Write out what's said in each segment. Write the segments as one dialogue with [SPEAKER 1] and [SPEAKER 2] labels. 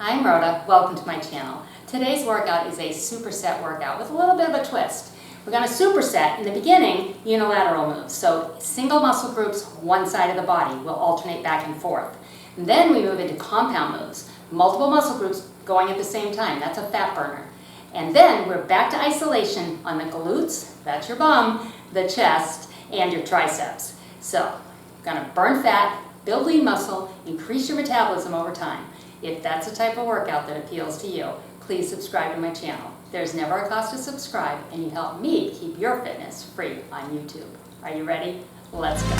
[SPEAKER 1] I'm Rhoda, welcome to my channel. Today's workout is a superset workout with a little bit of a twist. We're going to superset, in the beginning, unilateral moves. So single muscle groups, one side of the body. We'll alternate back and forth. And then we move into compound moves. Multiple muscle groups going at the same time. That's a fat burner. And then we're back to isolation on the glutes, that's your bum, the chest, and your triceps. So, we're going to burn fat, build lean muscle, increase your metabolism over time. If that's the type of workout that appeals to you, please subscribe to my channel. There's never a cost to subscribe, and you help me keep your fitness free on YouTube. Are you ready? Let's go.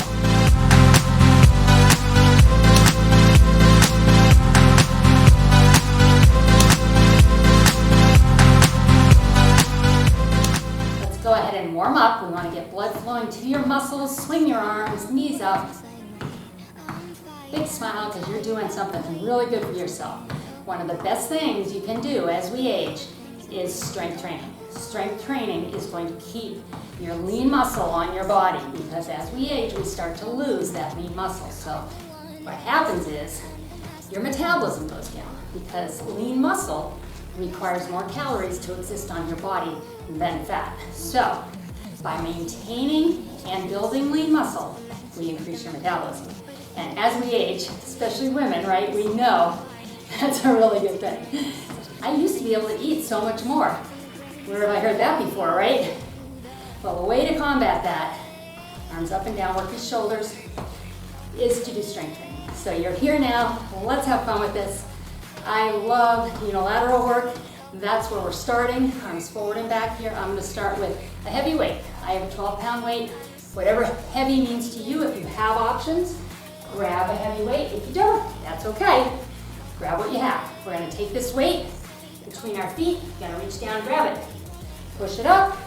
[SPEAKER 1] Go ahead and warm up. We want to get blood flowing to your muscles. Swing your arms, knees up. Big smile because you're doing something really good for yourself. One of the best things you can do as we age is strength training. Strength training is going to keep your lean muscle on your body because as we age, we start to lose that lean muscle. So what happens is your metabolism goes down because lean muscle requires more calories to exist on your body than fat. So, by maintaining and building lean muscle, we increase your metabolism. And as we age, especially women, right, we know that's a really good thing. I used to be able to eat so much more. Where have I heard that before, right? Well, the way to combat that, arms up and down, work your shoulders, is to do strength training. So you're here now, let's have fun with this. I love unilateral work. That's where we're starting. Arms forward and back here. I'm going to start with a heavy weight. I have a 12-pound weight. Whatever heavy means to you, if you have options, grab a heavy weight. If you don't, that's okay. Grab what you have. We're going to take this weight between our feet. You're going to reach down and grab it. Push it up.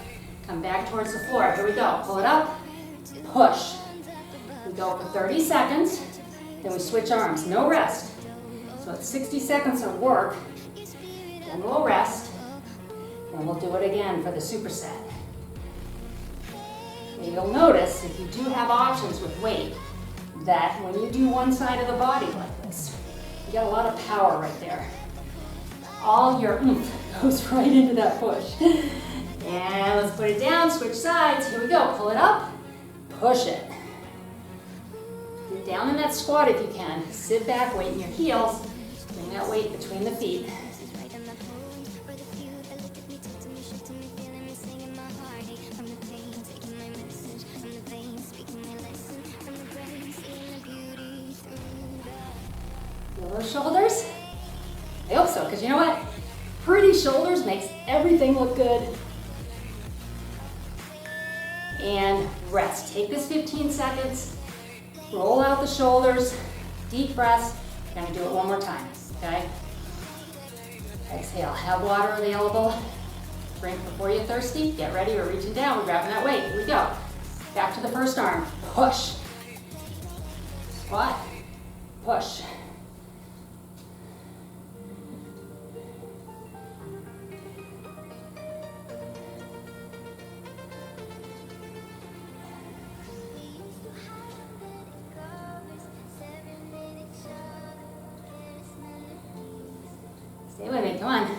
[SPEAKER 1] Come back towards the floor. Here we go. Pull it up. Push. We go for 30 seconds. Then we switch arms. No rest. So it's 60 seconds of work, then we'll rest, and we'll do it again for the superset. And you'll notice, if you do have options with weight, that when you do one side of the body like this, you get a lot of power right there. All your oomph goes right into that push. And let's put it down, switch sides. Here we go. Pull it up, push it. Get down in that squat if you can. Sit back, weight in your heels. Bring that weight between the feet. Feel those shoulders? I hope so, because you know what? Pretty shoulders makes everything look good. And rest. Take this 15 seconds. Roll out the shoulders. Deep breaths. We're going to do it one more time. Okay? Exhale. Have water available. Drink before you're thirsty. Get ready. We're reaching down. We're grabbing that weight. Here we go. Back to the first arm. Push. Squat. Push. Stay with me, come on.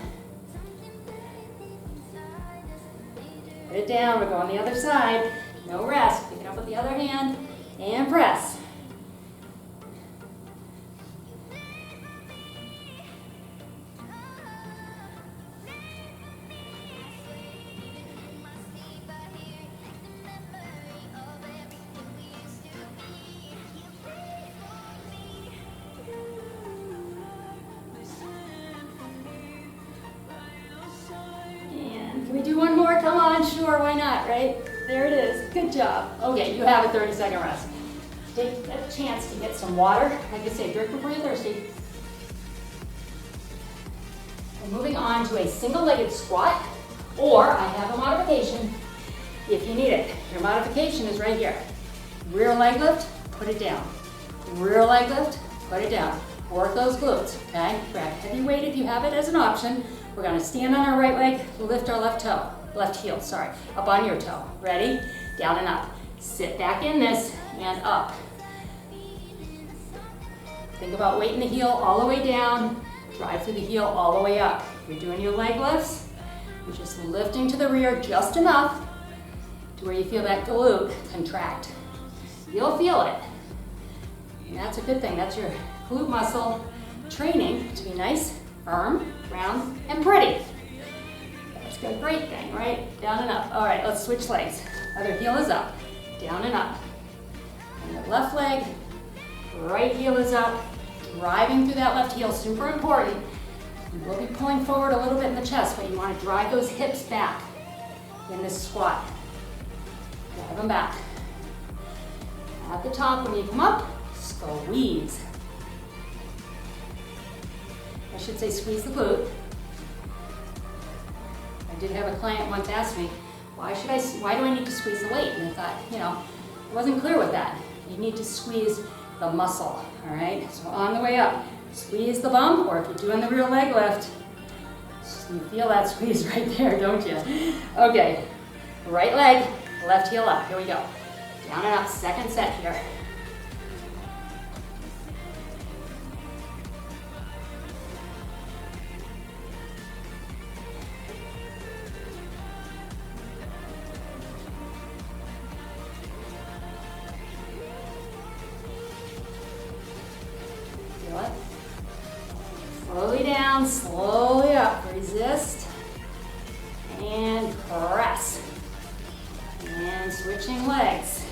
[SPEAKER 1] Put it down, we're going the other side. No rest, pick it up with the other hand, and press. Can we do one more? Come on, sure, why not, right? There it is, good job. Okay, you have a 30-second rest. Take a chance to get some water. Like I say, drink before you're thirsty. We're moving on to a single-legged squat, or I have a modification if you need it. Your modification is right here. Rear leg lift, put it down. Rear leg lift, put it down. Work those glutes, okay? Grab heavy weight if you have it as an option. We're gonna stand on our right leg, lift our left heel, up on your toe. Ready? Down and up. Sit back in this and up. Think about weight in the heel all the way down. Drive through the heel all the way up. If you're doing your leg lifts, you're just lifting to the rear just enough to where you feel that glute contract. You'll feel it. And that's a good thing. That's your glute muscle training to be nice, firm, round, and pretty. That's a great thing, right? Down and up. All right, let's switch legs. Other heel is up, down and up. And the left leg, right heel is up. Driving through that left heel, super important. You will be pulling forward a little bit in the chest, but you want to drive those hips back in this squat. Drive them back. At the top, when you come up, squeeze. I should say squeeze the glute. I did have a client once ask me, why do I need to squeeze the weight? And I thought, I wasn't clear with that. You need to squeeze the muscle, all right? So on the way up, squeeze the bump, or if you're doing the real leg lift, you feel that squeeze right there, don't you? Okay, right leg, left heel up. Here we go. Down and up, second set here. Feel it? Slowly down, slowly up. Resist. And press. And switching legs.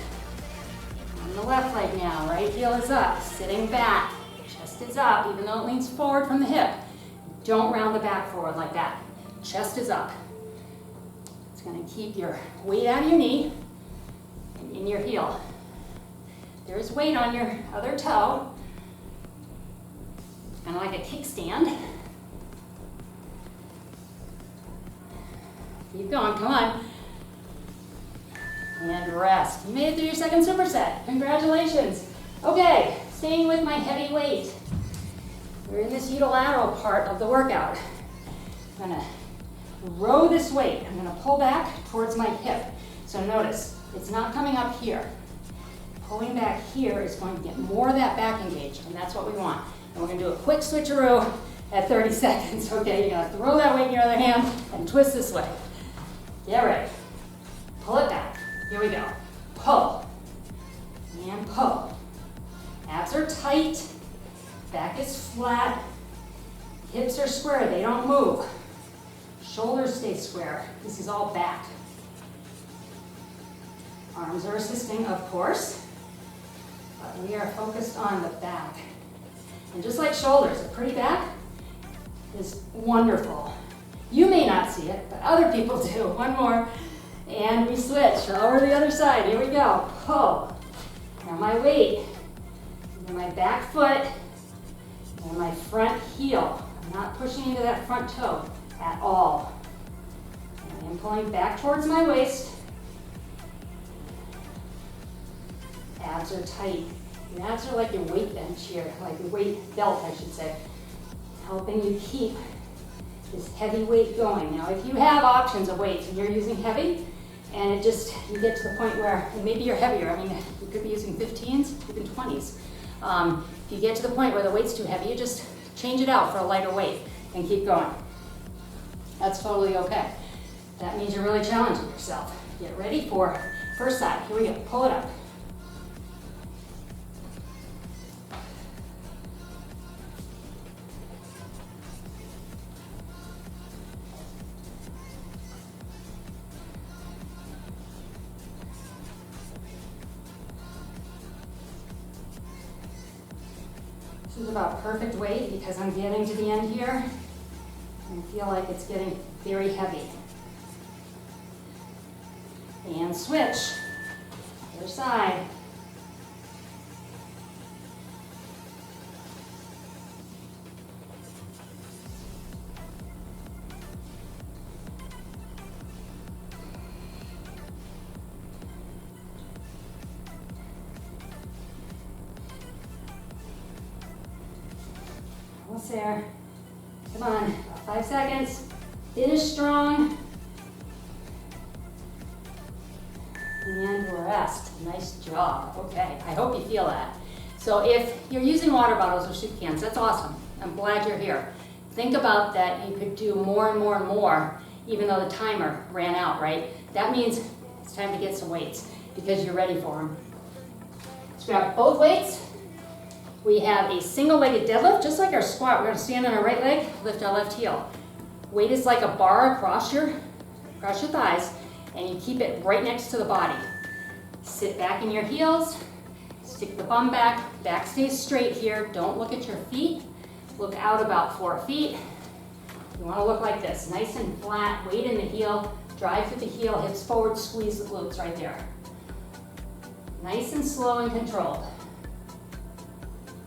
[SPEAKER 1] On the left leg now, right heel is up, sitting back. Chest is up, even though it leans forward from the hip. Don't round the back forward like that. Chest is up. It's going to keep your weight out of your knee and in your heel. There's weight on your other toe. Kind of like a kickstand. Keep going, come on. And rest. You made it through your second superset. Congratulations. Okay, staying with my heavy weight. We're in this unilateral part of the workout. I'm gonna row this weight. I'm gonna pull back towards my hip. So notice, it's not coming up here. Pulling back here is going to get more of that back engaged, and that's what we want. And we're gonna do a quick switcheroo at 30 seconds. Okay, you're gonna throw that weight in your other hand and twist this way. Get ready. Pull it back. Here we go. Pull. And pull. Abs are tight. Back is flat. Hips are square. They don't move. Shoulders stay square. This is all back. Arms are assisting, of course. But we are focused on the back. And just like shoulders, a pretty back is wonderful. You may not see it, but other people do. One more. And we switch over the other side. Here we go. Pull. Now my weight. And my back foot. And my front heel. I'm not pushing into that front toe at all. And I'm pulling back towards my waist. Abs are tight. And abs are like your weight bench here, like your weight belt, I should say. Helping you keep this heavy weight going. Now, if you have options of weights and you're using heavy, and you get to the point where, and maybe you're heavier, I mean, you could be using 15s, even 20s. If you get to the point where the weight's too heavy, you just change it out for a lighter weight and keep going. That's totally okay. That means you're really challenging yourself. Get ready for first side. Here we go. Pull it up. This is about perfect weight because I'm getting to the end here and I feel like it's getting very heavy. And switch. Other side. Almost there. Come on, about 5 seconds. Finish strong. And rest. Nice job. Okay, I hope you feel that. So if you're using water bottles or soup cans, that's awesome. I'm glad you're here. Think about that you could do more and more and more, even though the timer ran out, right? That means it's time to get some weights because you're ready for them. Let's grab both weights. We have a single-legged deadlift, just like our squat. We're going to stand on our right leg, lift our left heel. Weight is like a bar across your thighs, and you keep it right next to the body. Sit back in your heels, stick the bum back, back stays straight here. Don't look at your feet. Look out about 4 feet. You want to look like this, nice and flat, weight in the heel, drive through the heel, hips forward, squeeze the glutes right there. Nice and slow and controlled.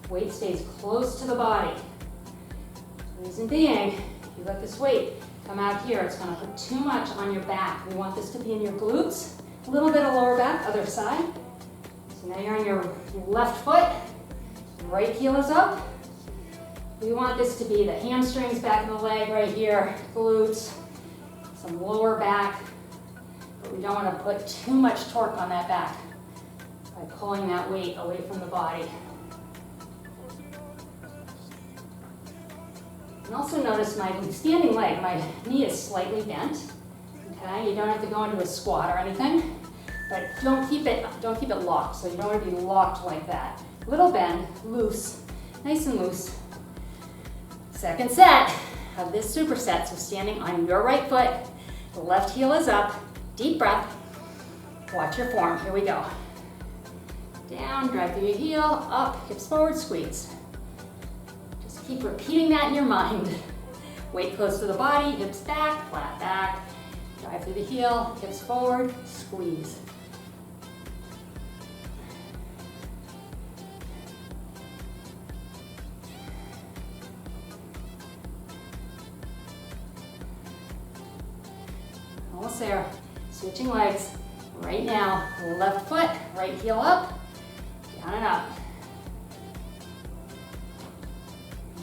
[SPEAKER 1] Weight stays close to the body. Reason being, if you let this weight come out here, it's going to put too much on your back. We want this to be in your glutes, a little bit of lower back, other side. So now you're on your left foot, right heel is up. We want this to be the hamstrings, back of the leg right here, glutes, some lower back, but we don't want to put too much torque on that back by pulling that weight away from the body. And also notice my standing leg, my knee is slightly bent. Okay, you don't have to go into a squat or anything, but don't keep it locked. So you don't want to be locked like that. Little bend, loose, nice and loose. Second set of this superset. So standing on your right foot, the left heel is up. Deep breath. Watch your form. Here we go. Down, drive through your heel, up, hips forward, squeeze. Keep repeating that in your mind. Weight close to the body, hips back, flat back. Drive through the heel, hips forward, squeeze. Almost there. Switching legs. Right now, left foot, right heel up, down and up.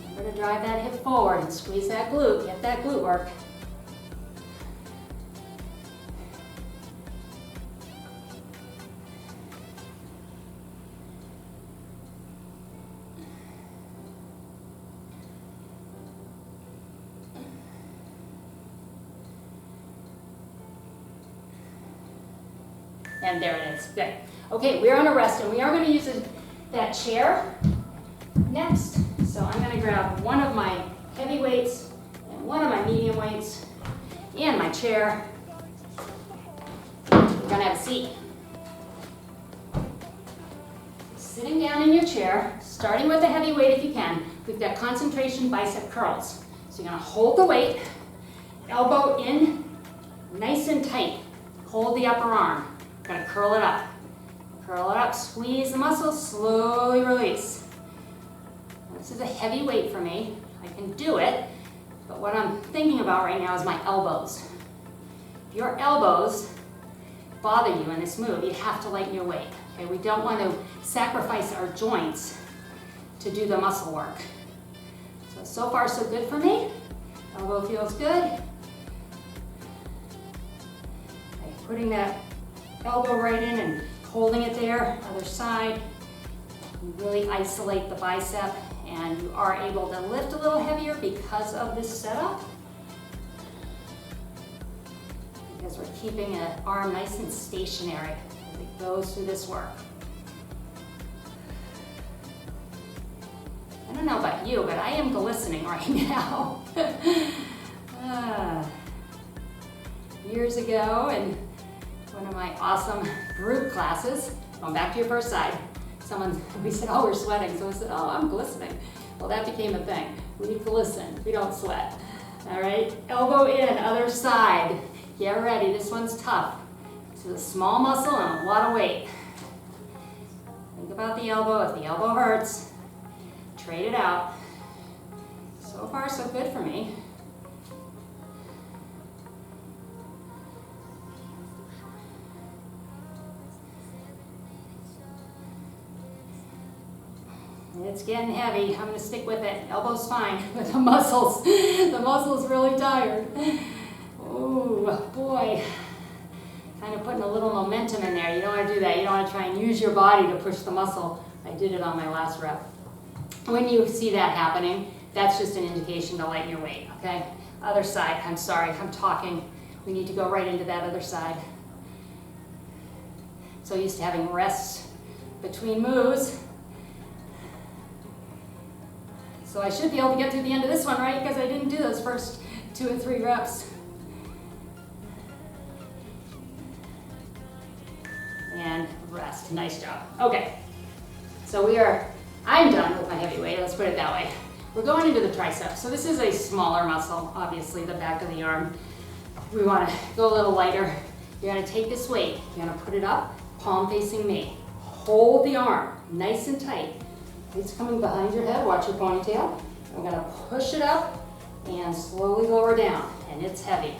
[SPEAKER 1] Remember to drive that hip forward and squeeze that glute. Get that glute work. And there it is. Good. Okay, we're on a rest, and we are going to use that chair next. So I'm going to grab one of my heavy weights and one of my medium weights and my chair. You're going to have a seat. Sitting down in your chair, starting with the heavy weight if you can. We've got concentration bicep curls. So you're going to hold the weight, elbow in, nice and tight. Hold the upper arm. You're going to curl it up. Curl it up, squeeze the muscles, slowly release. This is a heavy weight for me. I can do it, but what I'm thinking about right now is my elbows. If your elbows bother you in this move, you have to lighten your weight. Okay, we don't want to sacrifice our joints to do the muscle work. So far so good for me. Elbow feels good. Okay, putting that elbow right in and holding it there, other side. You really isolate the bicep, and you are able to lift a little heavier because of this setup. Because we're keeping an arm nice and stationary as it goes through this work. I don't know about you, but I am glistening right now. Years ago, in one of my awesome group classes, going back to your first side, we said, oh, we're sweating. So I said, oh, I'm glistening. Well, that became a thing. We glisten, we don't sweat. All right, elbow in, other side. Get ready, this one's tough. This is a small muscle and a lot of weight. Think about the elbow. If the elbow hurts, trade it out. So far, so good for me. It's getting heavy. I'm going to stick with it. Elbow's fine, but the muscles really tired. Oh boy. Kind of putting a little momentum in there. You don't want to do that. You don't want to try and use your body to push the muscle. I did it on my last rep. When you see that happening, That's just an indication to lighten your weight, okay? Other side, I'm sorry, I'm talking. We need to go right into that other side. So used to having rests between moves. So I should be able to get through the end of this one, right? Because I didn't do those first 2 and 3 reps. And rest, nice job. Okay, so I'm done with my heavy weight, let's put it that way. We're going into the triceps. So this is a smaller muscle, obviously, the back of the arm. We want to go a little lighter. You're going to take this weight, you're going to put it up, palm facing me. Hold the arm, nice and tight. It's coming behind your head, watch your ponytail. I'm going to push it up and slowly lower down, and it's heavy.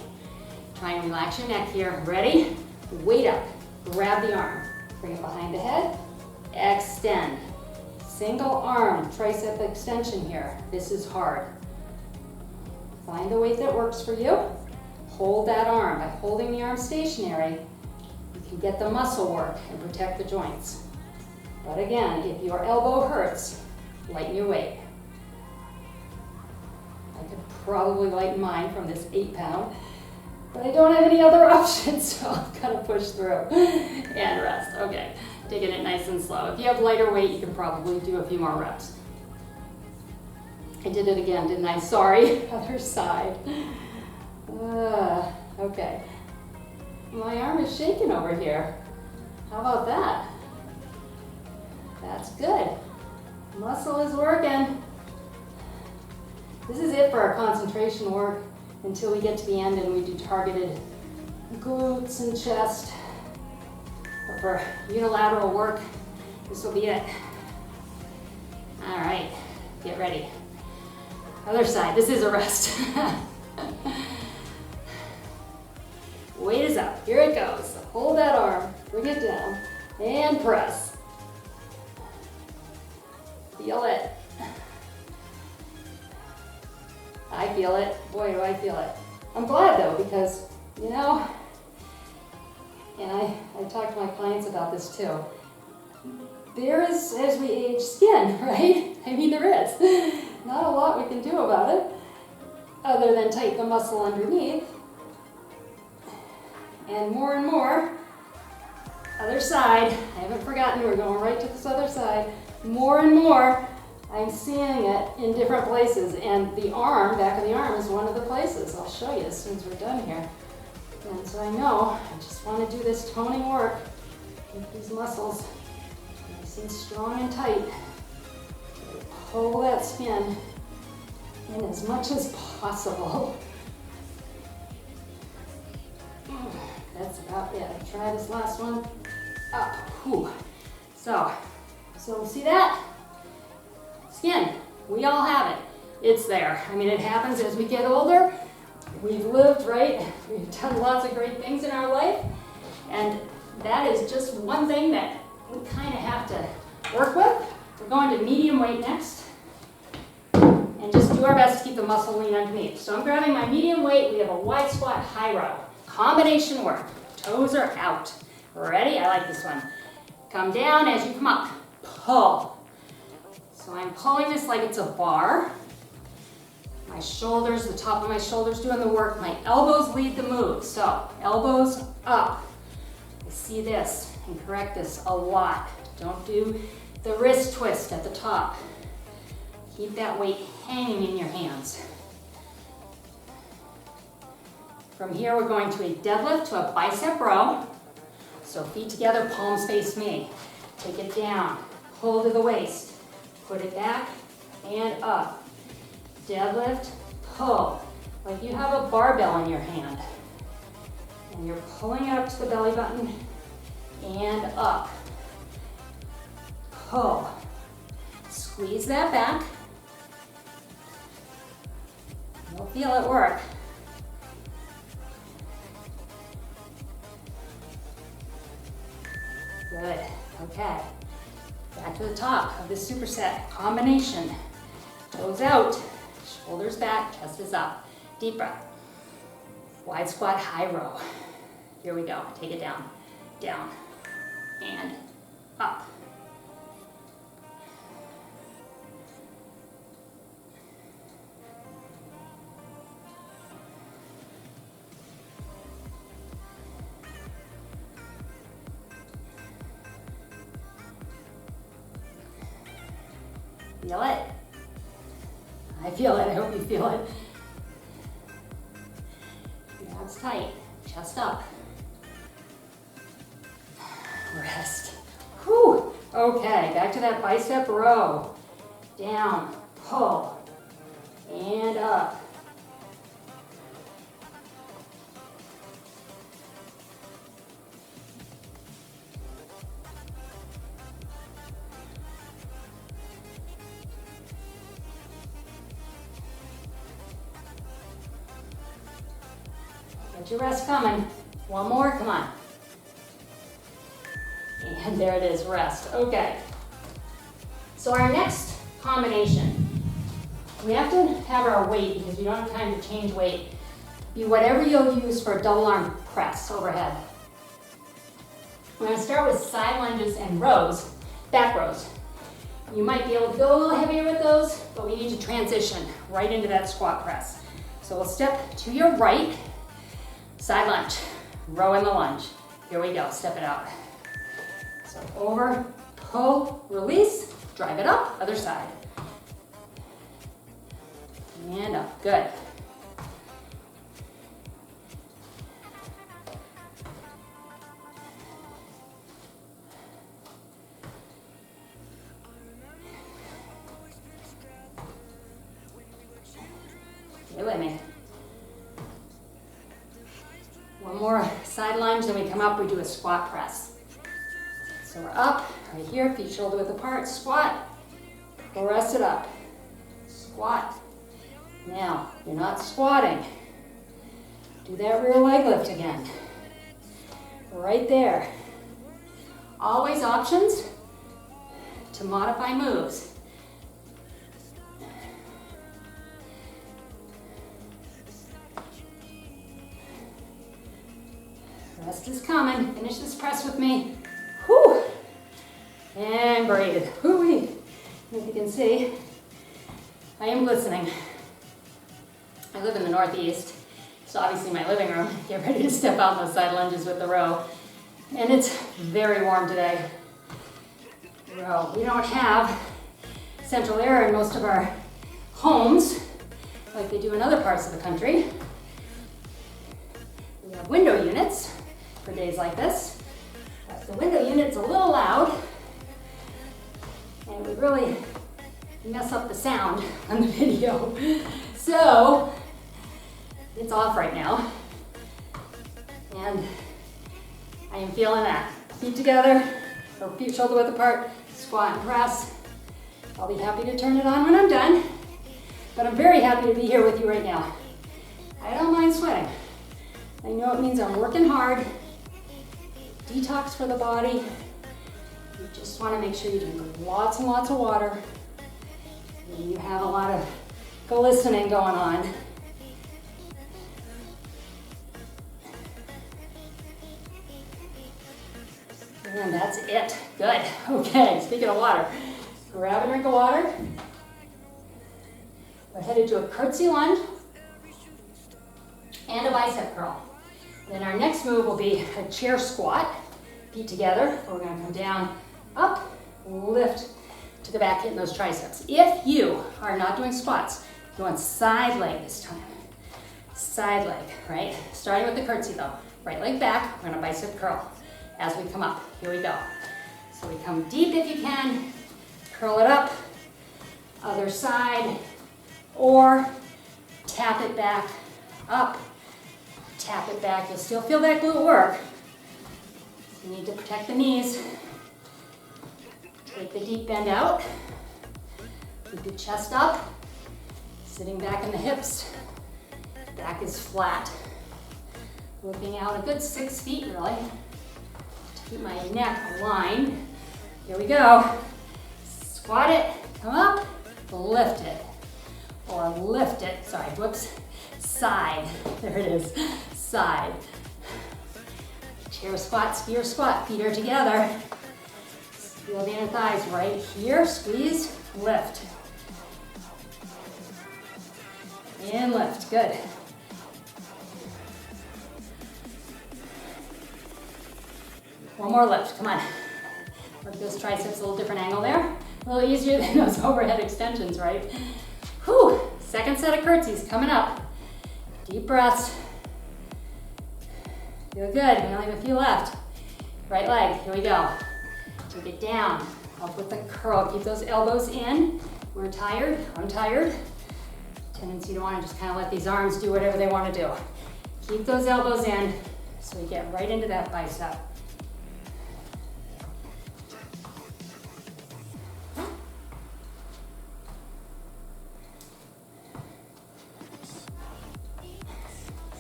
[SPEAKER 1] Try and relax your neck here. Ready? Weight up, grab the arm, bring it behind the head, extend. Single arm tricep extension here. This is hard. Find the weight that works for you. Hold that arm. By holding the arm stationary, you can get the muscle work and protect the joints. But again, if your elbow hurts, lighten your weight. I could probably lighten mine from this 8-pound, but I don't have any other options, so I'm gonna push through and rest. Okay. Taking it nice and slow. If you have lighter weight, you can probably do a few more reps. I did it again, didn't I? Sorry, other side. Okay. My arm is shaking over here. How about that? That's good. Muscle is working. This is it for our concentration work until we get to the end and we do targeted glutes and chest. For unilateral work, this will be it. All right, get ready. Other side, this is a rest. Weight is up, here it goes. Hold that arm, bring it down, and press. Feel it. I feel it, boy do I feel it. I'm glad though, because, you know, and I talk to my clients about this too. There is, as we age, skin, right? I mean, there is. Not a lot we can do about it, other than tighten the muscle underneath. And more, other side, I haven't forgotten, we're going right to this other side. More and more, I'm seeing it in different places, and the arm, back of the arm, is one of the places. I'll show you as soon as we're done here. And so I know I just want to do this toning work, keep these muscles nice and strong and tight. Pull that skin in as much as possible. That's about it. I'll try this last one. Up. Whew. So see that? Skin. We all have it. It's there. I mean, it happens as we get older. We've lived, right? We've done lots of great things in our life, and that is just one thing that we kind of have to work with. We're going to medium weight next, and just do our best to keep the muscle lean underneath. So I'm grabbing my medium weight. We have a wide squat, high row. Combination work. Toes are out. Ready? I like this one. Come down as you come up. Pull. So I'm pulling this like it's a bar. My shoulders, the top of my shoulders doing the work. My elbows lead the move. So elbows up. I see this and correct this a lot. Don't do the wrist twist at the top. Keep that weight hanging in your hands. From here, we're going to a deadlift to a bicep row. So feet together, palms face me. Take it down, pull to the waist, put it back and up. Deadlift, pull, like you have a barbell in your hand. And you're pulling it up to the belly button and up. Pull. Squeeze that back. You'll feel it work. Good. Okay. Back to the top of this superset combination. Toes out. Shoulders back, chest is up. Deep breath. Wide squat, high row. Here we go. Take it down, down, and up. Feel it? I feel it, I hope you feel it. Abs tight, chest up. Rest. Whew. Okay, back to that bicep row. Down, pull, and up. Get your rest coming. One more, come on. And there it is, rest. Okay. So our next combination, we have to have our weight, because we don't have time to change weight, be whatever you'll use for a double arm press overhead. We're going to start with side lunges and rows, back rows. You might be able to go a little heavier with those, but we need to transition right into that squat press. So we'll step to your right, side lunge, row in the lunge. Here we go, step it out. So over, pull, release, drive it up, other side. And up, good. Stay with me. One more side lunge, then we come up, we do a squat press. So we're up, right here, feet shoulder width apart, squat, we'll rest it up, squat. Now, you're not squatting. Do that rear leg lift again. Right there. Always options to modify moves. Rest is coming. Finish this press with me. Whew. And breathe. Whoo-wee. As you can see, I am glistening. I live in the Northeast, so obviously my living room. Get ready to step out in those side lunges with the row. And it's very warm today. Row. We don't have central air in most of our homes like they do in other parts of the country. We have window units for days like this. But the window unit's a little loud, and it would really mess up the sound on the video. So it's off right now, and I am feeling that. Feet together, or feet shoulder width apart, squat and press. I'll be happy to turn it on when I'm done, but I'm very happy to be here with you right now. I don't mind sweating. I know it means I'm working hard. Detox for the body. You just want to make sure you drink lots and lots of water. And you have a lot of glistening going on. And that's it. Good. Okay, speaking of water, grab a drink of water. We're headed to a curtsy lunge and a bicep curl. Then our next move will be a chair squat, feet together. We're going to come down, up, lift to the back, hitting those triceps. If you are not doing squats, you're doing side leg this time. Side leg, right? Starting with the curtsy though. Right leg back, we're going to bicep curl as we come up. Here we go. So we come deep if you can, curl it up, other side, or tap it back, up, tap it back. You'll still feel that glute work. You need to protect the knees. Take the deep bend out. Keep your chest up. Sitting back in the hips. Back is flat. Looking out a good 6 feet, really. Keep my neck aligned. Here we go. Squat it, come up, lift it. Or lift it, sorry, whoops. Side, there it is, side. Chair squat, spear squat, feet are together. Feel the inner thighs right here, squeeze, lift. And lift, good. One more lift, come on. Work those triceps, a little different angle there. A little easier than those overhead extensions, right? Whew, second set of curtsies coming up. Deep breaths. Feel good, we only have a few left. Right leg, here we go. Take it down, up with the curl. Keep those elbows in. We're tired, I'm tired. Tendency to want to just kind of let these arms do whatever they want to do. Keep those elbows in so we get right into that bicep.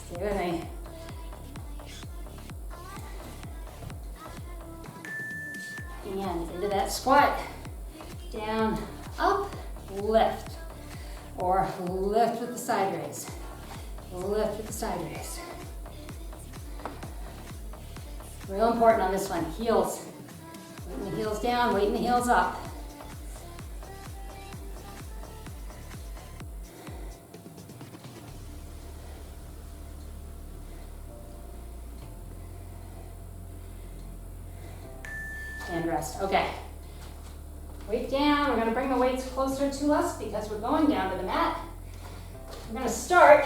[SPEAKER 1] Stay with me. And into that squat. Down, up, lift. Or lift with the side raise. Lift with the side raise. Real important on this one, heels. Weighting the heels down, weighting the heels up. And rest, okay. Weight down, we're gonna bring the weights closer to us because we're going down to the mat. We're gonna start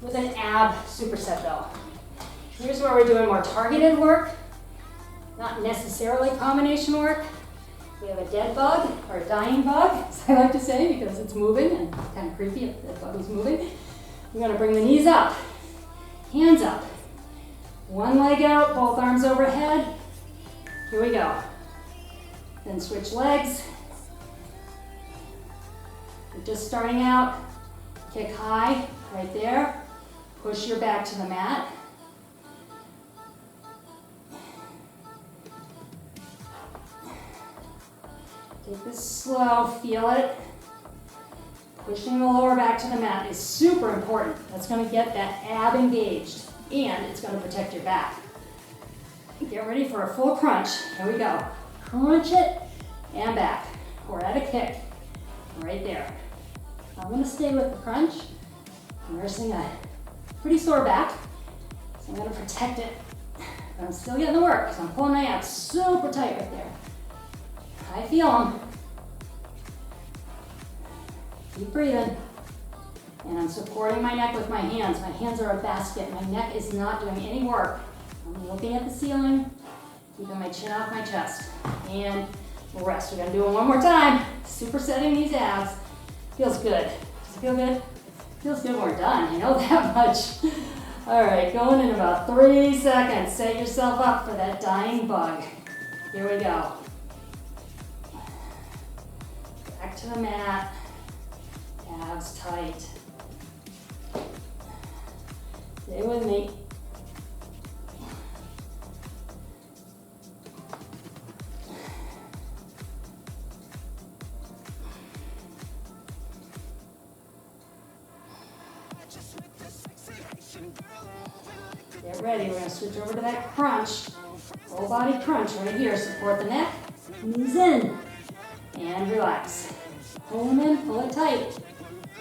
[SPEAKER 1] with an ab superset though. Here's where we're doing more targeted work, not necessarily combination work. We have a dead bug, or a dying bug, as I like to say, because it's moving and it's kind of creepy if the bug is moving. We're gonna bring the knees up, hands up. One leg out, both arms overhead. Here we go. Then switch legs. We're just starting out. Kick high, right there. Push your back to the mat. Take this slow, feel it. Pushing the lower back to the mat is super important. That's going to get that ab engaged, and it's going to protect your back. Get ready for a full crunch. Here we go. Crunch it, and back. We're at a kick, right there. I'm gonna stay with the crunch. I'm nursing a pretty sore back, so I'm gonna protect it. But I'm still getting the work, because I'm pulling my abs super tight right there. I feel them. Keep breathing. And I'm supporting my neck with my hands. My hands are a basket. My neck is not doing any work. I'm looking at the ceiling, keeping my chin off my chest. And we'll rest. We're gonna do it one more time. Supersetting these abs. Feels good. Does it feel good? Feels good when we're done, you know that much. All right, going in about 3 seconds. Set yourself up for that dying bug. Here we go. Back to the mat. Abs tight. Stay with me. Get ready, we're gonna switch over to that crunch. Full body crunch right here. Support the neck, knees in, and relax. Pull them in, pull it tight.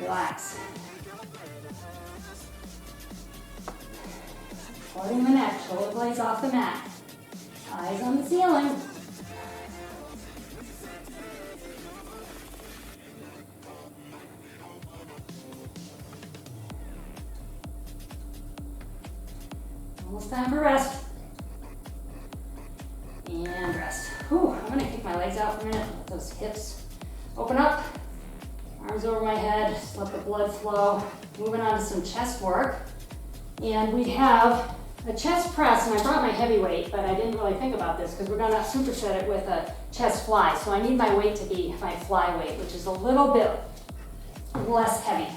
[SPEAKER 1] Relax. Supporting the neck, shoulder blades off the mat. Eyes on the ceiling. Almost time for rest. And rest. Whew, I'm gonna kick my legs out for a minute. Let those hips open up. Arms over my head, just let the blood flow. Moving on to some chest work. And we have a chest press, and I brought my heavy weight, but I didn't really think about this because we're gonna superset it with a chest fly. So I need my weight to be my fly weight, which is a little bit less heavy.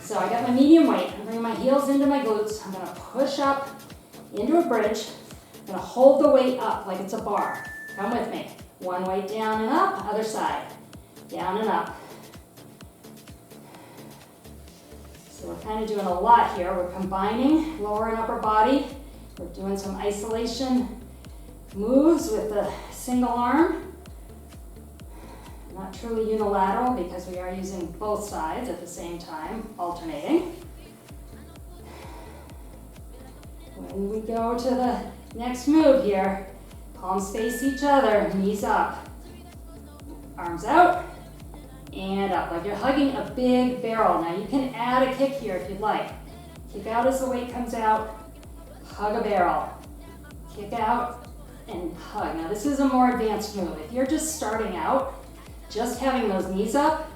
[SPEAKER 1] So I got my medium weight. I'm bringing my heels into my glutes. I'm gonna push up into a bridge. I'm gonna hold the weight up like it's a bar. Come with me. One weight down and up, other side. Down and up. So we're kind of doing a lot here. We're combining lower and upper body. We're doing some isolation moves with the single arm. Not truly unilateral because we are using both sides at the same time, alternating. When we go to the next move here, palms face each other, knees up. Arms out and up, like you're hugging a big barrel. Now you can add a kick here if you'd like. Kick out as the weight comes out, hug a barrel. Kick out and hug. Now this is a more advanced move. If you're just starting out, just having those knees up,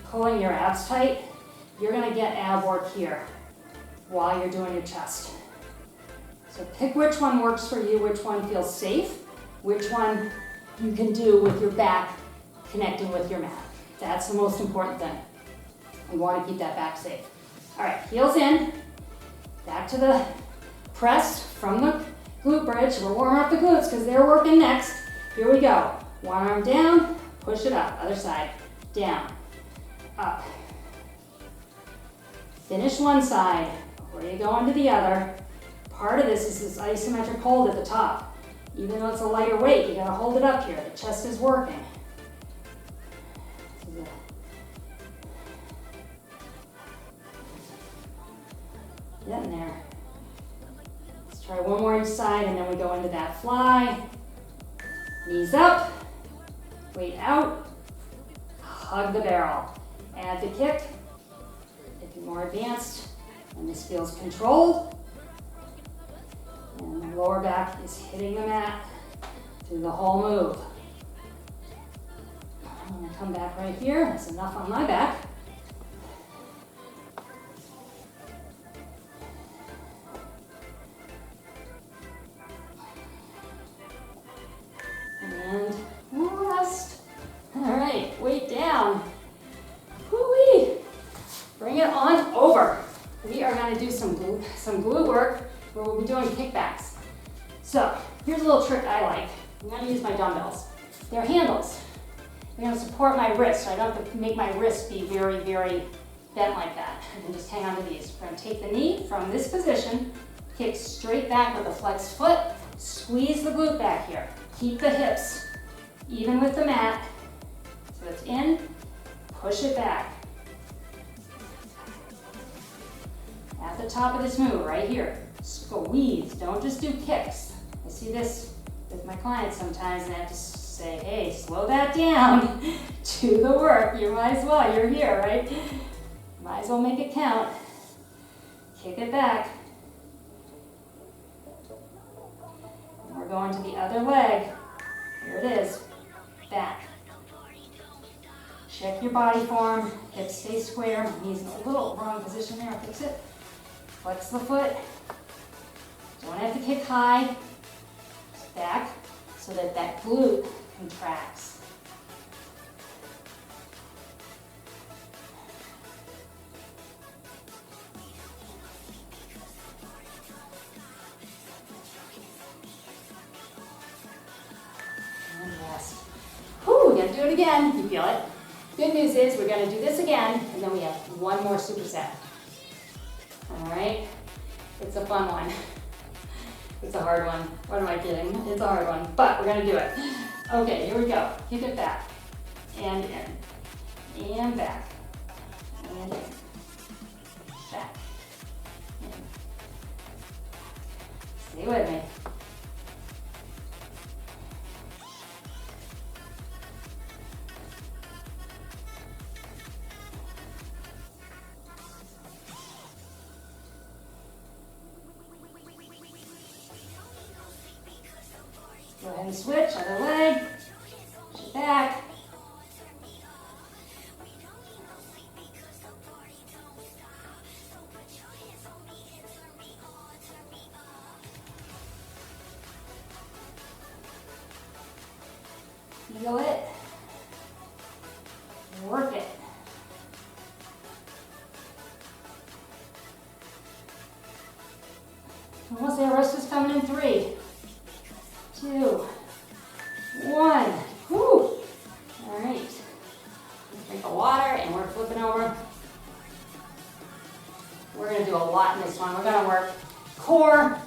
[SPEAKER 1] pulling your abs tight, you're gonna get ab work here while you're doing your chest. So pick which one works for you, which one feels safe, which one you can do with your back connecting with your mat. That's the most important thing. We want to keep that back safe. All right, heels in, back to the press from the glute bridge. We're warming up the glutes because they're working next. Here we go. One arm down, push it up. Other side, down, up. Finish one side before you go into the other. Part of this is this isometric hold at the top. Even though it's a lighter weight, you gotta hold it up here. The chest is working. Getting there. Let's try one more each side and then we go into that fly. Knees up, weight out, hug the barrel. Add the kick, if you're more advanced, and this feels controlled. And the lower back is hitting the mat through the whole move. I'm gonna come back right here, that's enough on my back. And rest. All right, weight down. Woo-wee. Bring it on over. We are going to do some glute work where we'll be doing kickbacks. So here's a little trick I like. I'm going to use my dumbbells. They're handles. They're going to support my wrist, so I don't have to make my wrist be very, very bent like that. I can just hang on to these. We're going to take the knee from this position, kick straight back with a flexed foot, squeeze the glute back here. Keep the hips even with the mat. So it's in, push it back. At the top of this move, right here, squeeze, don't just do kicks. I see this with my clients sometimes and I have to say, hey, slow that down, do the work. You might as well, you're here, right? Might as well make it count. Kick it back. And we're going to the other leg. Here it is, back. Check your body form, hips stay square, knees in a little wrong position there, fix it. Flex the foot, don't have to kick high, back so that that glute contracts. And rest. Whew, we gotta do it again, you feel it. Good news is we're gonna do this again and then we have one more superset. All right, it's a fun one. It's a hard one. What am I kidding? It's a hard one, but we're gonna do it. Okay, here we go. Kick it back, and in, and back, and in, back, in. Stay with me. Go ahead and switch, other leg, push it back. Feel it, work it. Almost there, rest is coming in 3, 2, 1. Whew. All right. Drink of water and we're flipping over. We're going to do a lot in this one. We're going to work core,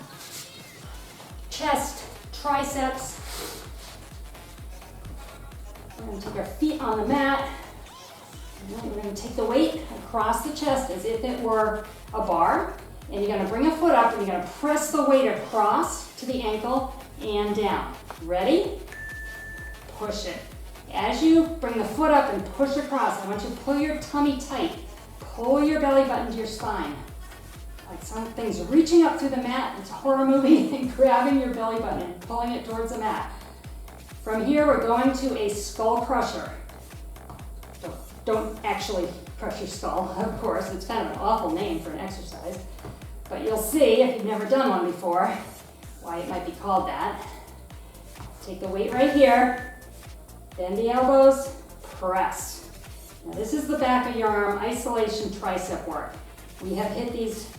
[SPEAKER 1] chest, triceps. We're going to take our feet on the mat. And then we're going to take the weight across the chest as if it were a bar. And you're going to bring a foot up and you're going to press the weight across to the ankle and down. Ready? Push it. As you bring the foot up and push across, I want you to pull your tummy tight. Pull your belly button to your spine. Like something's reaching up through the mat, it's a horror movie, and grabbing your belly button and pulling it towards the mat. From here, we're going to a skull crusher. Don't actually crush your skull, of course. It's kind of an awful name for an exercise. But you'll see, if you've never done one before, why it might be called that. Take the weight right here, bend the elbows, press. Now this is the back of your arm isolation tricep work. We have hit these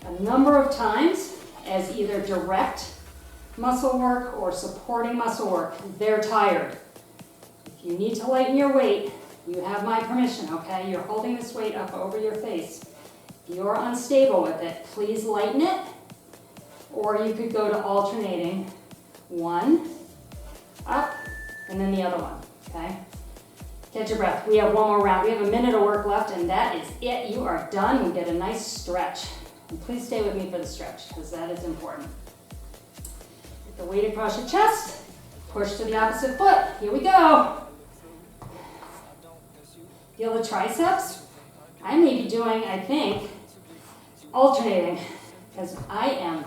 [SPEAKER 1] a number of times as either direct muscle work or supporting muscle work. They're tired. If you need to lighten your weight, you have my permission, okay? You're holding this weight up over your face. If you're unstable with it, please lighten it, or you could go to alternating one, up, and then the other one, okay? Catch your breath. We have one more round. We have a minute of work left, and that is it. You are done. We get a nice stretch. And please stay with me for the stretch, because that is important. Get the weight across your chest. Push to the opposite foot. Here we go. Feel the triceps? I may be doing, I think, alternating, because I am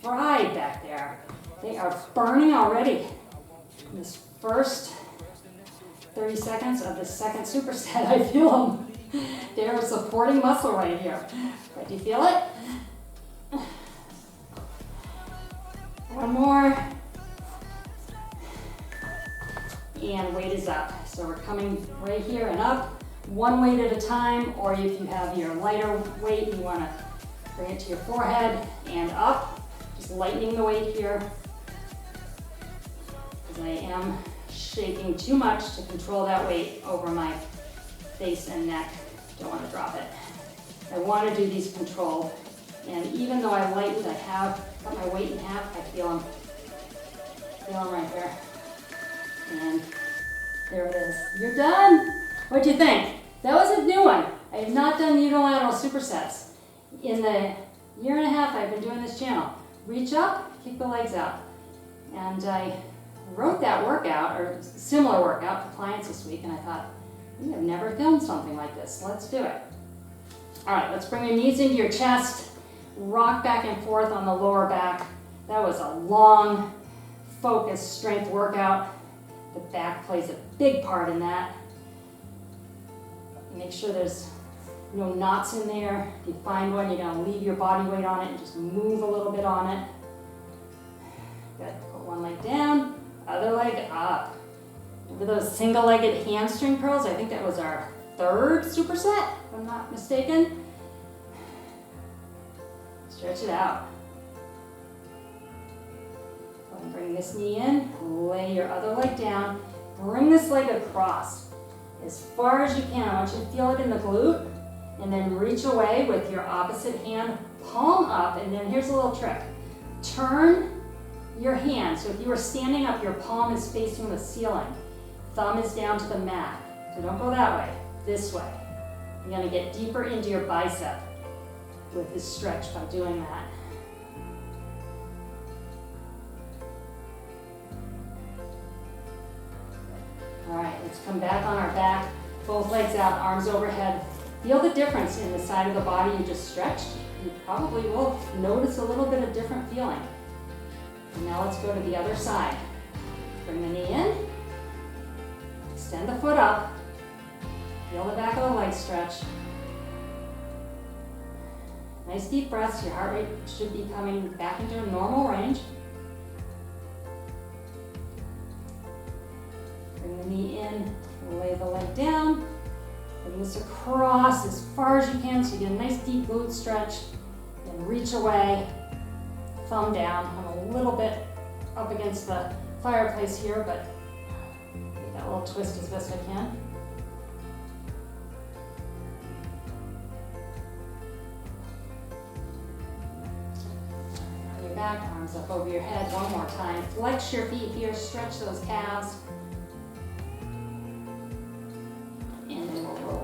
[SPEAKER 1] fried back there. They are burning already. In this first 30 seconds of the second superset, I feel them. They're a supporting muscle right here. Right, do you feel it? One more. And weight is up. So we're coming right here and up. One weight at a time, or if you have your lighter weight, you want to bring it to your forehead and up. Just lightening the weight here, because I am shaking too much to control that weight over my face and neck. Don't want to drop it. I want to do these controlled, and even though I lightened, I have cut my weight in half. I feel them right there, and there it is. You're done. What do you think? That was a new one. I have not done unilateral supersets. In the year and a half I've been doing this channel. Reach up, kick the legs out. And I wrote that workout, or similar workout, to clients this week, and I thought, we have never filmed something like this. Let's do it. All right, let's bring your knees into your chest. Rock back and forth on the lower back. That was a long, focused strength workout. The back plays a big part in that. Make sure there's no knots in there. If you find one, you're going to leave your body weight on it and just move a little bit on it. Good. Put one leg down, other leg up. Remember those single-legged hamstring curls? I think that was our third superset, if I'm not mistaken. Stretch it out. Bring this knee in, lay your other leg down, bring this leg across as far as you can. I want you to feel it in the glute, and then reach away with your opposite hand, palm up, and then here's a little trick. Turn your hand, so if you were standing up, your palm is facing the ceiling. Thumb is down to the mat. So don't go that way, this way. You're gonna get deeper into your bicep with this stretch by doing that. All right, let's come back on our back, both legs out, arms overhead. Feel the difference in the side of the body you just stretched. You probably will notice a little bit of different feeling. And now let's go to the other side. Bring the knee in, extend the foot up, feel the back of the leg stretch. Nice deep breaths, your heart rate should be coming back into a normal range. Bring the knee in, lay the leg down. Bring this across as far as you can so you get a nice deep glute stretch. Then reach away, thumb down. I'm a little bit up against the fireplace here, but get that little twist as best I can. On your back, arms up over your head. One more time. Flex your feet here, stretch those calves.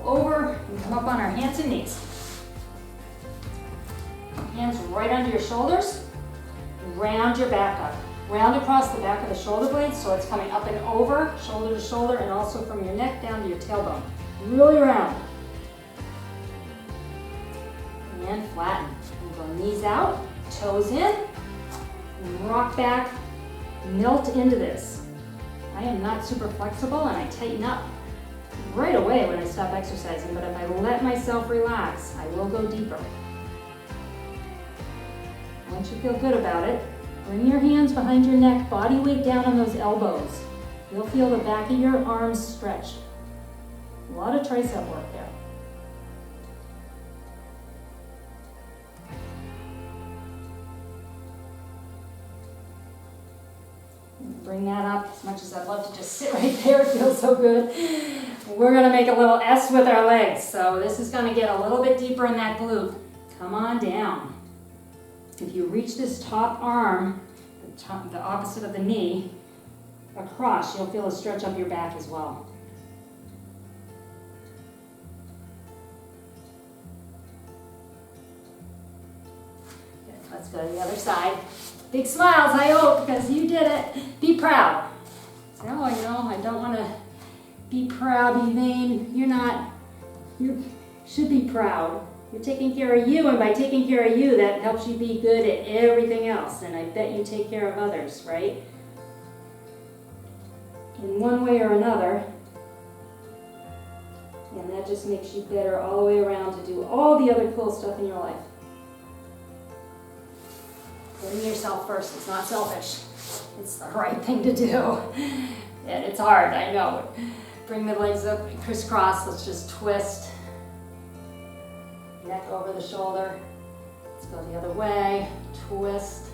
[SPEAKER 1] Over and come up on our hands and knees. Hands right under your shoulders. Round your back up. Round across the back of the shoulder blades so it's coming up and over, shoulder to shoulder, and also from your neck down to your tailbone. Really round. And flatten. And go knees out, toes in, and rock back, melt into this. I am not super flexible and I tighten up right away when I stop exercising, but if I let myself relax, I will go deeper. Once you feel good about it, bring your hands behind your neck, body weight down on those elbows. You'll feel the back of your arms stretch. A lot of tricep work there. Bring that up. As much as I'd love to just sit right there, it feels so good. We're going to make a little S with our legs. So this is going to get a little bit deeper in that glute. Come on down. If you reach this top arm, the opposite of the knee, across, you'll feel a stretch up your back as well. Good. Let's go to the other side. Big smiles, I hope, because you did it. Be proud. Say, oh, I don't want to be proud, be vain. You're not. You should be proud. You're taking care of you, and by taking care of you, that helps you be good at everything else. And I bet you take care of others, right? In one way or another. And that just makes you better all the way around to do all the other cool stuff in your life. Putting yourself first, it's not selfish. It's the right thing to do. And it's hard, I know. Bring the legs up, crisscross, let's just twist. Neck over the shoulder. Let's go the other way, twist.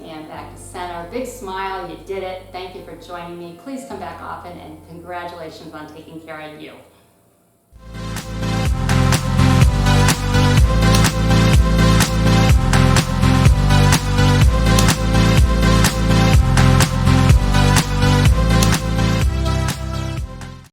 [SPEAKER 1] And back to center. Big smile, you did it. Thank you for joining me. Please come back often and congratulations on taking care of you.